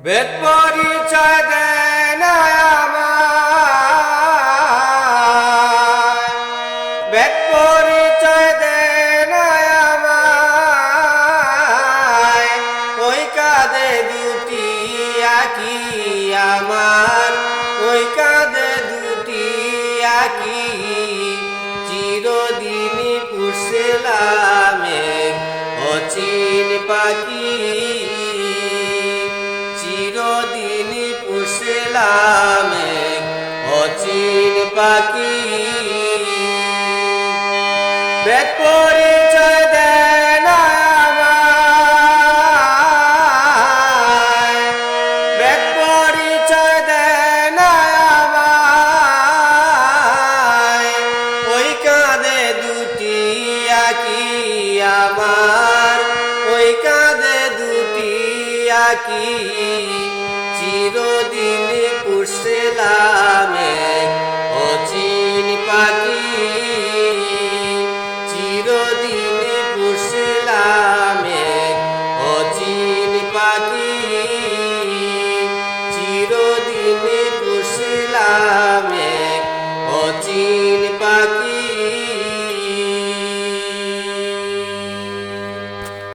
বেদ পরিচয় দেয় না আমায়, বেদ পরিচয় দেয় না আমায়, ওই কাঁধে দুটি আঁকি আমার, ওই কাঁধে দুটি আঁকি চিরদিনই পুষলাম এক অচিন পাখি, চিরদিনই পুষলাম এক অচিন পাখি। বেদ পরিচয় দেয় না আমায়, বেদ পরিচয় দেয় না আমায়, ওই কাঁধে দুটি আঁকি আমার, ওই কাঁধে দুটি আঁকি চিরদিন পুষলাম এক অচিন পাখি, চিরদিন পুষলাম এক অচিন পাখি, চিরদিন পুষলাম